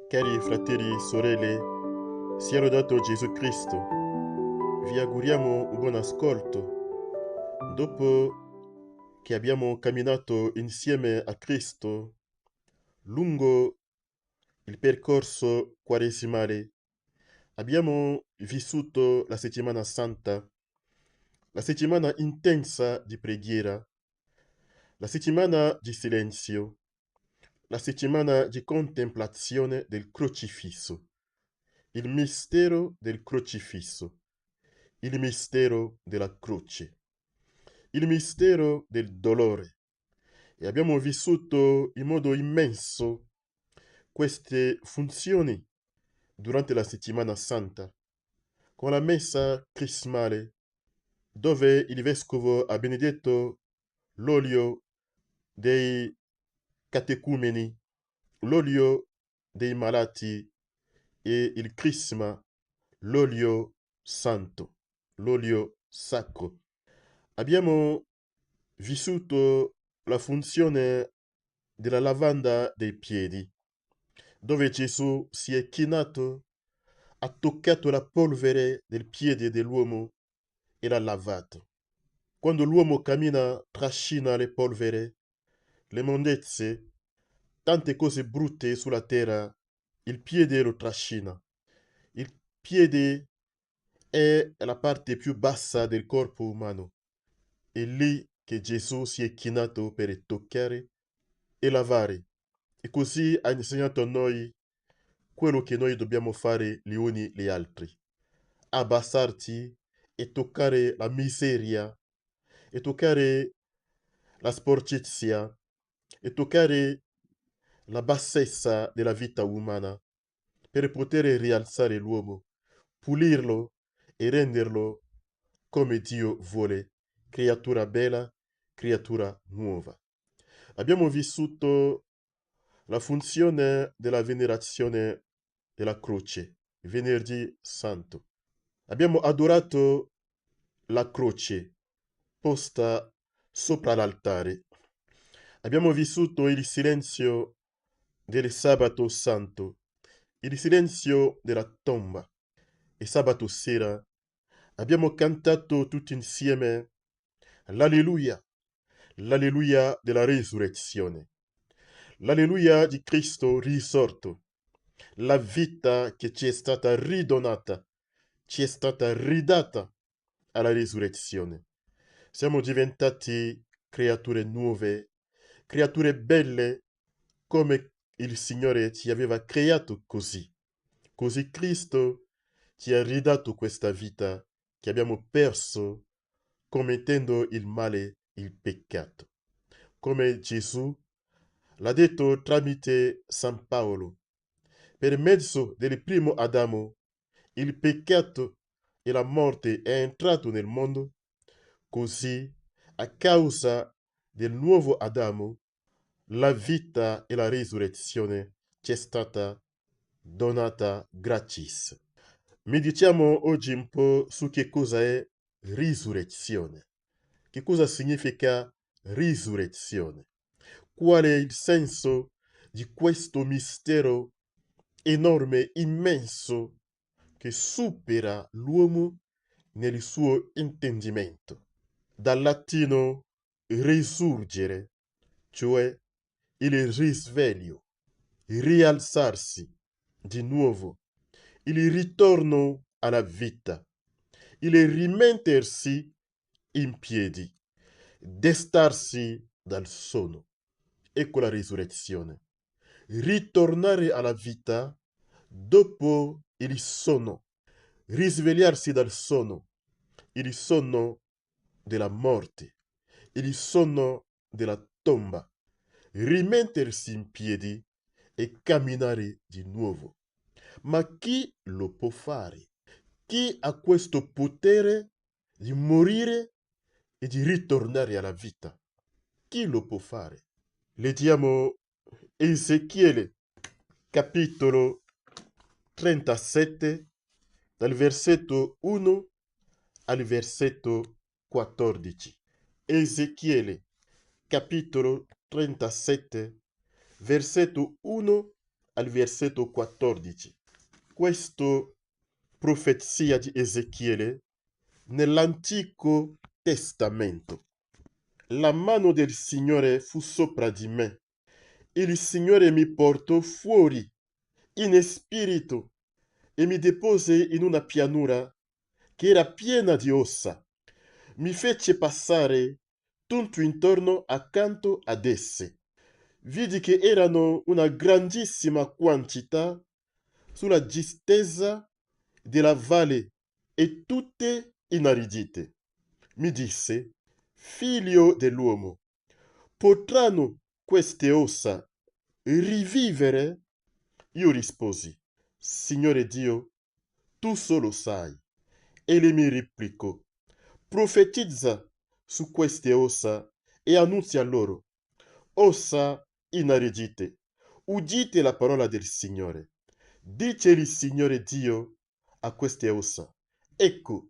Cari fratelli, sorelle, sia lodato Gesù Cristo. Vi auguriamo un buon ascolto. Dopo che abbiamo camminato insieme a Cristo lungo il percorso quaresimale, abbiamo vissuto la settimana santa, la settimana intensa di preghiera, la settimana di silenzio, la settimana di contemplazione del crocifisso, il mistero del crocifisso, il mistero della croce, il mistero del dolore. E abbiamo vissuto in modo immenso queste funzioni durante la settimana santa, con la messa crismale, dove il vescovo ha benedetto l'olio dei catecumeni, l'olio dei malati e il crisma, l'olio santo, l'olio sacro. Abbiamo vissuto la funzione della lavanda dei piedi, dove Gesù si è chinato, ha toccato la polvere del piede dell'uomo e l'ha lavato. Quando l'uomo cammina, trascina le polvere, le mondezze, tante cose brutte sulla terra, il piede lo trascina. Il piede è la parte più bassa del corpo umano. È lì che Gesù si è chinato per toccare e lavare. E così ha insegnato a noi quello che noi dobbiamo fare gli uni gli altri. Abbassarti e toccare la miseria, e toccare la sporcizia, e toccare la bassezza della vita umana, per poter rialzare l'uomo, pulirlo e renderlo come Dio vuole, creatura bella, creatura nuova. Abbiamo vissuto la funzione della venerazione della croce, venerdì santo. Abbiamo adorato la croce posta sopra l'altare. Abbiamo vissuto il silenzio del sabato santo, il silenzio della tomba. E sabato sera abbiamo cantato tutti insieme l'Alleluia, l'Alleluia della resurrezione, l'Alleluia di Cristo risorto, la vita che ci è stata ridonata, ci è stata ridata alla risurrezione. Siamo diventati creature nuove, creature belle, come il Signore ci aveva creato così. Così Cristo ci ha ridato questa vita che abbiamo perso commettendo il male, il peccato. Come Gesù l'ha detto tramite San Paolo, per mezzo del primo Adamo, il peccato e la morte è entrato nel mondo, così a causa del nuovo Adamo, la vita e la risurrezione ci è stata donata gratis. Meditiamo oggi un po' su che cosa è risurrezione. Che cosa significa risurrezione? Qual è il senso di questo mistero enorme, immenso, che supera l'uomo nel suo intendimento? Dal latino risurgere, cioè il risveglio, rialzarsi di nuovo, il ritorno alla vita, il rimettersi in piedi, destarsi dal sonno. Ecco la risurrezione. Ritornare alla vita dopo il sonno, risvegliarsi dal sonno, il sonno della morte, il sonno della tomba, rimettersi in piedi e camminare di nuovo. Ma chi lo può fare? Chi ha questo potere di morire e di ritornare alla vita? Chi lo può fare? Leggiamo Ezechiele, capitolo 37, dal versetto 1 al versetto 14. Ezechiele, capitolo 37, versetto 1 al versetto 14. Questo profezia di Ezechiele nell'Antico Testamento. La mano del Signore fu sopra di me. Il Signore mi portò fuori in spirito e mi depose in una pianura che era piena di ossa. Mi fece passare tutto intorno accanto ad esse. Vidi che erano una grandissima quantità sulla distesa della valle e tutte inaridite. Mi disse, figlio dell'uomo, potranno queste ossa rivivere? Io risposi, Signore Dio, tu solo sai. Egli mi replicò, profetizza su queste ossa e annunzia loro, ossa inaridite, udite la parola del Signore. Dice il Signore Dio a queste ossa, ecco,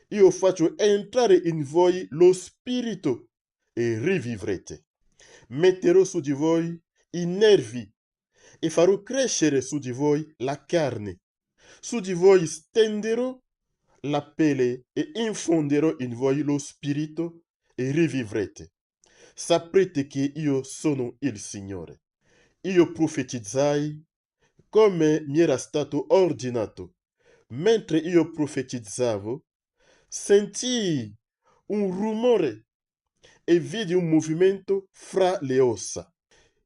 io faccio entrare in voi lo spirito e rivivrete. Metterò su di voi i nervi e farò crescere su di voi la carne. Su di voi stenderò la pelle e infonderò in voi lo spirito e rivivrete. Saprete che io sono il Signore. Io profetizzai come mi era stato ordinato. Mentre io profetizzavo, sentii un rumore e vidi un movimento fra le ossa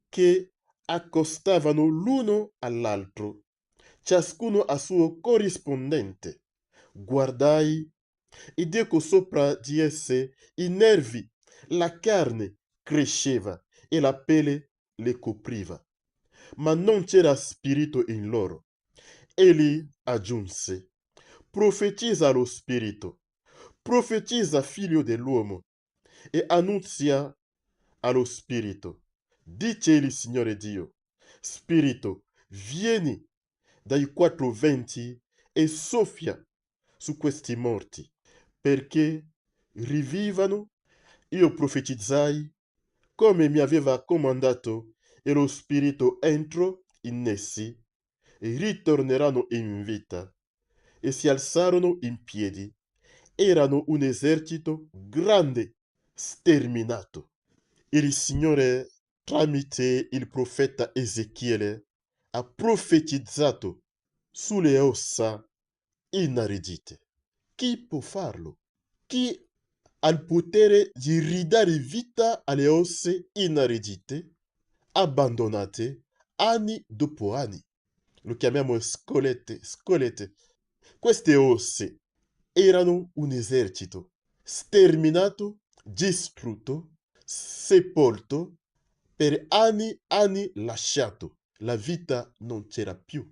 che accostavano l'uno all'altro, ciascuno a suo corrispondente. Guardai ed ecco sopra di esse i nervi, la carne cresceva e la pelle le copriva, ma non c'era spirito in loro. Egli aggiunse, profetizza lo spirito, profetizza figlio dell'uomo, e annunzia allo spirito. Dice il Signore Dio, spirito, vieni dai quattro venti e soffia su questi morti, perché rivivano. Io profetizzai come mi aveva comandato e lo spirito entrò in essi e ritorneranno in vita e si alzarono in piedi. Erano un esercito grande, sterminato. Il Signore, tramite il profeta Ezechiele, ha profetizzato sulle ossa inaridite. Chi può farlo? Chi ha il potere di ridare vita alle ossa inaridite, abbandonate anni dopo anni? Lo chiamiamo scolette, scolette. Queste ossa erano un esercito sterminato, distrutto, sepolto, per anni lasciato. La vita non c'era più.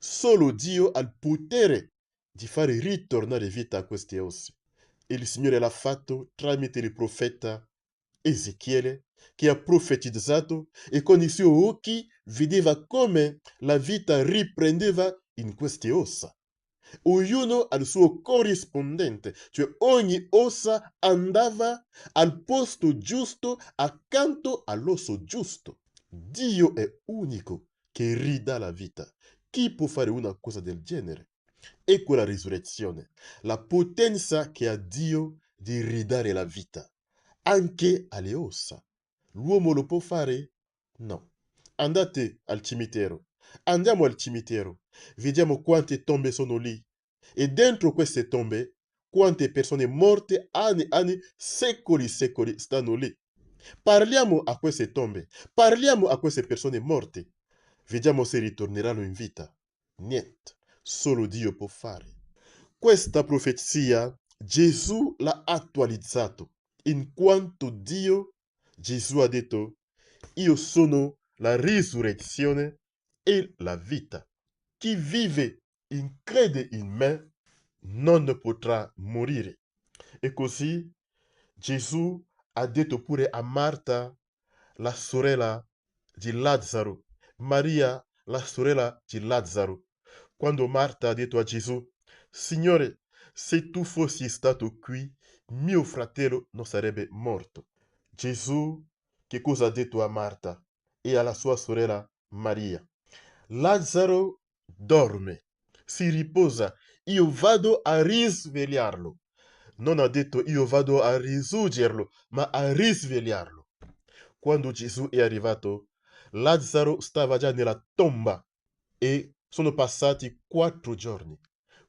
Solo Dio ha il potere di fare ritornare vita a queste ossa. E il Signore l'ha fatto tramite il profeta Ezechiele, che ha profetizzato e con i suoi occhi vedeva come la vita riprendeva in queste ossa. Ognuno al suo corrispondente, cioè ogni ossa andava al posto giusto accanto all'osso giusto. Dio è unico che ridà la vita. Chi può fare una cosa del genere? Ecco la risurrezione, la potenza che ha Dio di ridare la vita, anche alle ossa. L'uomo lo può fare? No. Andate al cimitero. Andiamo al cimitero. Vediamo quante tombe sono lì. E dentro queste tombe, quante persone morte, anni, secoli stanno lì. Parliamo a queste tombe. Parliamo a queste persone morte. Vediamo se ritorneranno in vita. Niente. Solo Dio può fare. Questa profezia Gesù l'ha attualizzato, in quanto Dio, Gesù ha detto, io sono la risurrezione e la vita. Chi vive e crede in me non potrà morire. E così Gesù ha detto pure a Marta, la sorella di Lazzaro, Maria, la sorella di Lazzaro, quando Marta ha detto a Gesù, Signore, se tu fossi stato qui, mio fratello non sarebbe morto. Gesù che cosa ha detto a Marta e alla sua sorella Maria? Lazzaro dorme, si riposa, io vado a risvegliarlo. Non ha detto io vado a risorgerlo, ma a risvegliarlo. Quando Gesù è arrivato, Lazzaro stava già nella tomba e sono passati 4 giorni.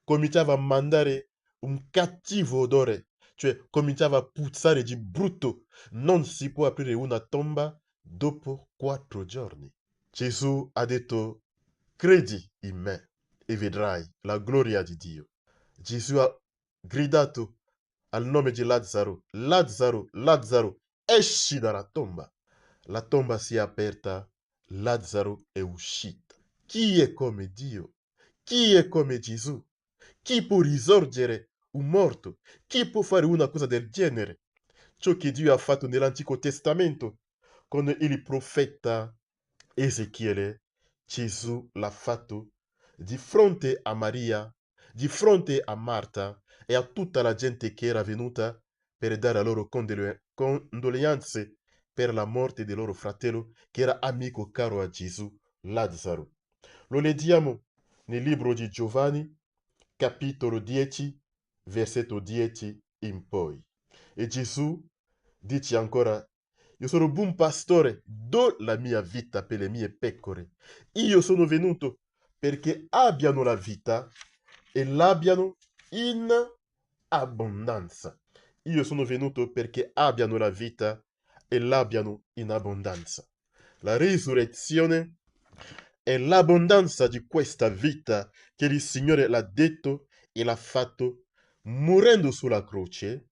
Cominciava a mandare un cattivo odore, cioè cominciava a puzzare di brutto. Non si può aprire una tomba dopo 4 giorni. Gesù ha detto, credi in me e vedrai la gloria di Dio. Gesù ha gridato al nome di Lazzaro, Lazzaro, Lazzaro, esci dalla tomba. La tomba si è aperta, Lazzaro è uscito. Chi è come Dio? Chi è come Gesù? Chi può risorgere un morto? Chi può fare una cosa del genere? Ciò che Dio ha fatto nell'Antico Testamento con il profeta Ezechiele, Gesù l'ha fatto di fronte a Maria, di fronte a Marta e a tutta la gente che era venuta per dare a loro condoglianze per la morte del loro fratello che era amico caro a Gesù, Lazzaro. Lo leggiamo nel libro di Giovanni, capitolo 10, versetto 10 in poi. E Gesù dice ancora, io sono buon pastore, do la mia vita per le mie pecore. Io sono venuto perché abbiano la vita e l'abbiano in abbondanza. Io sono venuto perché abbiano la vita e l'abbiano in abbondanza. La risurrezione è l'abbondanza di questa vita che il Signore l'ha detto e l'ha fatto morendo sulla croce,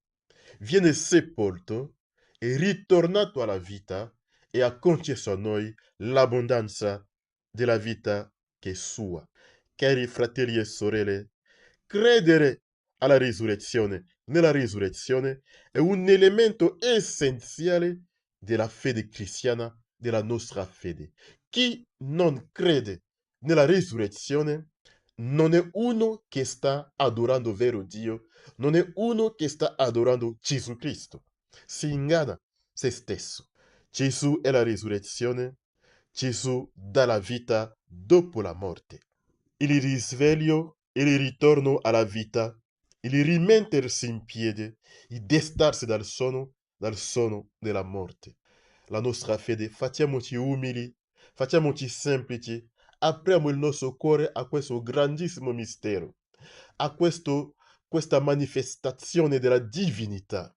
viene sepolto, è ritornato alla vita e ha concesso a noi l'abbondanza della vita che è sua. Cari fratelli e sorelle, credere alla risurrezione, nella risurrezione, è un elemento essenziale della fede cristiana, della nostra fede. Chi non crede nella risurrezione non è uno che sta adorando vero Dio, non è uno che sta adorando Gesù Cristo. Si inganna se stesso. Gesù è la risurrezione, Gesù dà la vita dopo la morte. Il risveglio, il ritorno alla vita, il rimettersi in piedi, il destarsi dal sonno della morte. La nostra fede, facciamoci umili, facciamoci semplici, apriamo il nostro cuore a questo grandissimo mistero, a questa manifestazione della divinità.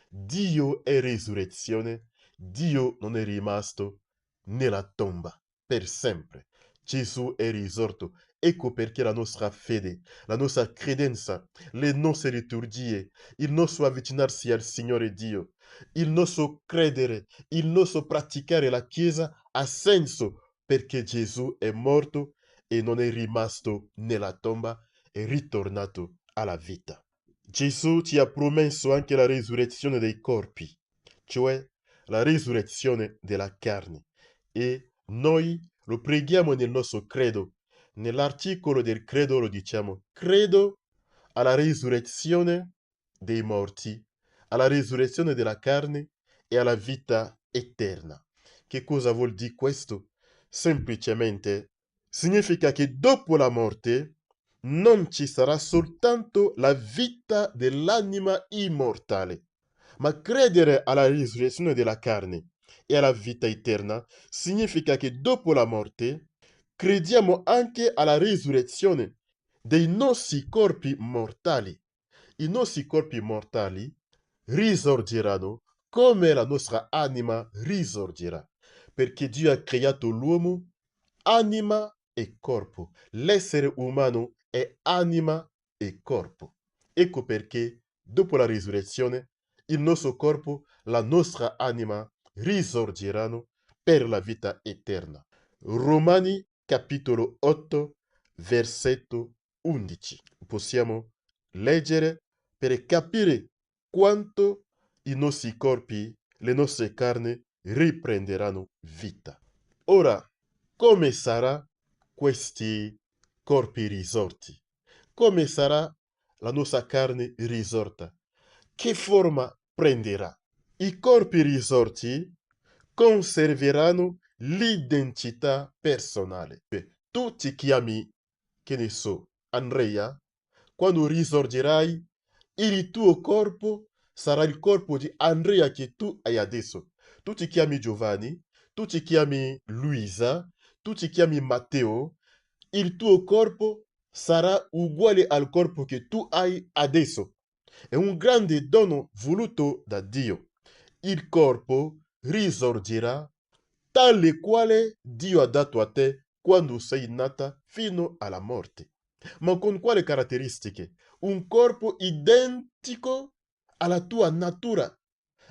Dio è risurrezione, Dio non è rimasto nella tomba per sempre. Gesù è risorto. Ecco perché la nostra fede, la nostra credenza, le nostre liturgie, il nostro avvicinarsi al Signore Dio, il nostro credere, il nostro praticare la Chiesa ha senso perché Gesù è morto e non è rimasto nella tomba, è ritornato alla vita. Gesù ci ha promesso anche la risurrezione dei corpi, cioè la risurrezione della carne. E noi lo preghiamo nel nostro credo. Nell'articolo del credo lo diciamo, credo alla risurrezione dei morti, alla risurrezione della carne e alla vita eterna. Che cosa vuol dire questo? Semplicemente significa che dopo la morte non ci sarà soltanto la vita dell'anima immortale, ma credere alla risurrezione della carne e alla vita eterna significa che dopo la morte crediamo anche alla risurrezione dei nostri corpi mortali. I nostri corpi mortali risorgeranno come la nostra anima risorgerà, perché Dio ha creato l'uomo anima e corpo. L'essere umano è anima e corpo. Ecco perché dopo la risurrezione il nostro corpo, la nostra anima risorgeranno per la vita eterna. Romani capitolo 8, versetto 11. Possiamo leggere per capire quanto i nostri corpi, le nostre carni riprenderanno vita. Ora, come sarà questi corpi risorti? Come sarà la nostra carne risorta? Che forma prenderà? I corpi risorti conserveranno l'identità personale. tu ti chiami, che ne so, Andrea, quando risorgerai, il tuo corpo sarà il corpo di Andrea che tu hai adesso. Tu ti chiami Giovanni, tu ti chiami Luisa, tu ti chiami Matteo, il tuo corpo sarà uguale al corpo che tu hai adesso. È un grande dono voluto da Dio. Il corpo risorgerà tale quale Dio ha dato a te quando sei nata fino alla morte. Ma con quali caratteristiche? Un corpo identico alla tua natura,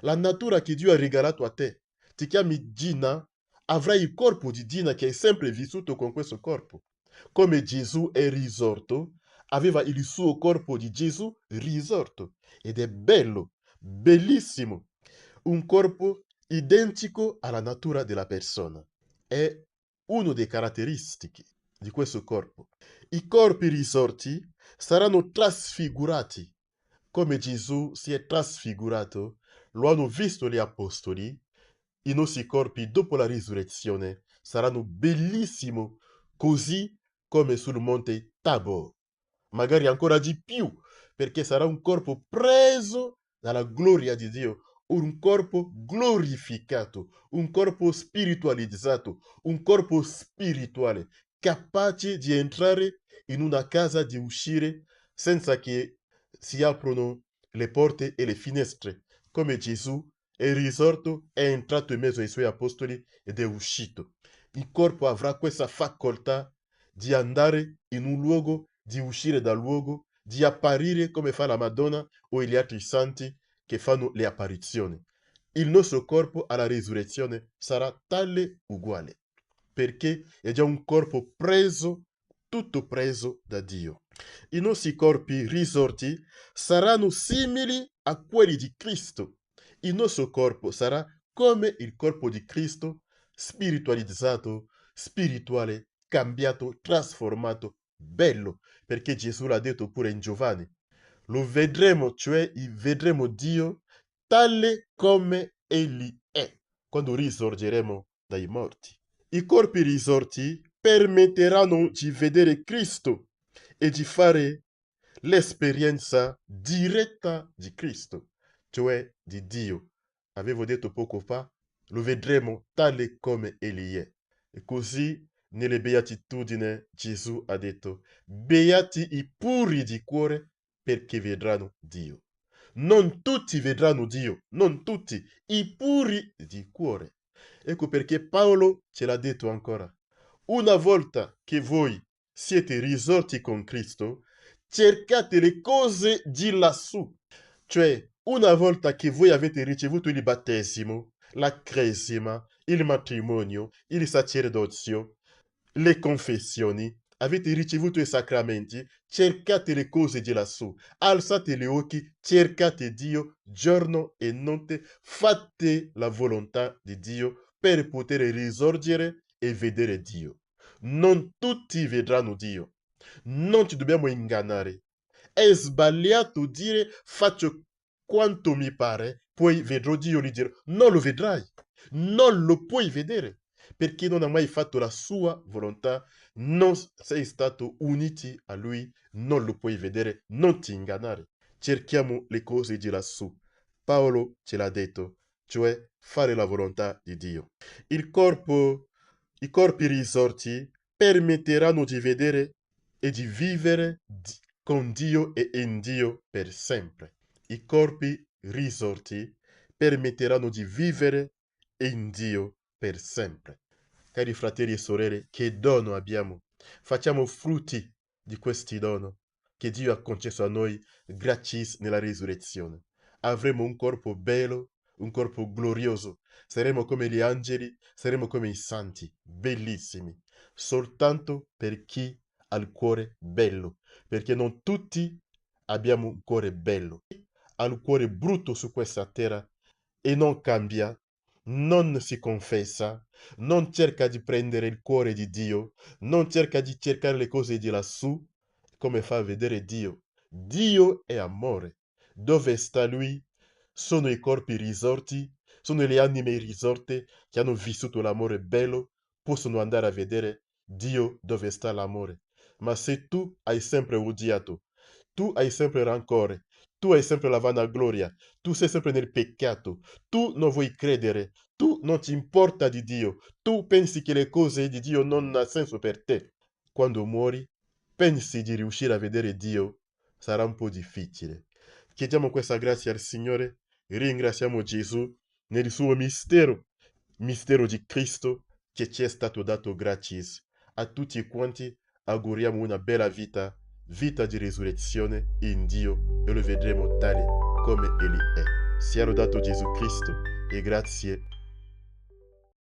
la natura che Dio ha regalato a te. Ti chiami Gina, avrai il corpo di Gina che è sempre vissuto con questo corpo. Come Gesù è risorto, aveva il suo corpo di Gesù risorto. Ed è bello, bellissimo. Un corpo identico alla natura della persona. È una delle caratteristiche di questo corpo. I corpi risorti saranno trasfigurati come Gesù si è trasfigurato. Lo hanno visto gli apostoli. I nostri corpi dopo la risurrezione saranno bellissimi, così come sul monte Tabor. Magari ancora di più, perché sarà un corpo preso dalla gloria di Dio, un corpo glorificato, un corpo spiritualizzato, un corpo spirituale, capace di entrare in una casa, di uscire senza che si aprono le porte e le finestre, come Gesù è risorto, è entrato in mezzo ai suoi apostoli ed è uscito. Il corpo avrà questa facoltà di andare in un luogo, di uscire dal luogo, di apparire come fa la Madonna o gli altri santi che fanno le apparizioni. Il nostro corpo alla risurrezione sarà tale uguale, perché è già un corpo preso, tutto preso da Dio. I nostri corpi risorti saranno simili a quelli di Cristo. Il nostro corpo sarà come il corpo di Cristo, spiritualizzato, spirituale, cambiato, trasformato, bello, perché Gesù l'ha detto pure in Giovanni. Lo vedremo, cioè vedremo Dio tale come Egli è, quando risorgeremo dai morti. I corpi risorti permetteranno di vedere Cristo e di fare l'esperienza diretta di Cristo, cioè di Dio. Avevo detto poco fa, lo vedremo tale come Egli è. E così nelle beatitudini Gesù ha detto, beati i puri di cuore perché vedranno Dio. Non tutti vedranno Dio, non tutti, i puri di cuore. Ecco perché Paolo ce l'ha detto ancora. Una volta che voi siete risorti con Cristo, cercate le cose di lassù. Cioè, una volta che voi avete ricevuto il battesimo, la cresima, il matrimonio, il sacerdozio, le confessioni, avete ricevuto i sacramenti, cercate le cose di lassù, alzate gli occhi, cercate Dio giorno e notte, fate la volontà di Dio per poter risorgere e vedere Dio. Non tutti vedranno Dio, non ci dobbiamo ingannare. È sbagliato dire faccio quanto mi pare, poi vedrò Dio e gli dirò non lo vedrai, non lo puoi vedere perché non hai mai fatto la sua volontà, non sei stato uniti a lui, non lo puoi vedere, non ti ingannare. Cerchiamo le cose di lassù. Paolo ce l'ha detto, cioè fare la volontà di Dio. Il corpo, i corpi risorti permetteranno di vedere e di vivere con Dio e in Dio per sempre. I corpi risorti permetteranno di vivere in Dio per sempre. Cari fratelli e sorelle, che dono abbiamo? Facciamo frutti di questi dono che Dio ha concesso a noi gratis nella risurrezione. Avremo un corpo bello, un corpo glorioso. Saremo come gli angeli, saremo come i santi, bellissimi. Soltanto per chi ha il cuore bello, perché non tutti abbiamo un cuore bello. Chi ha il cuore brutto su questa terra e non cambia, non si confessa, non cerca di prendere il cuore di Dio, non cerca di cercare le cose di lassù, come fa a vedere Dio. Dio è amore. Dove sta Lui? Sono i corpi risorti, sono le anime risorte che hanno vissuto l'amore bello, possono andare a vedere Dio dove sta l'amore. Ma se tu hai sempre odiato, tu hai sempre rancore, tu hai sempre la vanagloria, tu sei sempre nel peccato, tu non vuoi credere, tu non ti importa di Dio, tu pensi che le cose di Dio non hanno senso per te. Quando muori, pensi di riuscire a vedere Dio, sarà un po' difficile. Chiediamo questa grazia al Signore, ringraziamo Gesù nel suo mistero di Cristo che ci è stato dato gratis. A tutti quanti auguriamo una bella vita, vita di risurrezione in Dio, e lo vedremo tale come Egli è. Sia lodato Gesù Cristo e grazie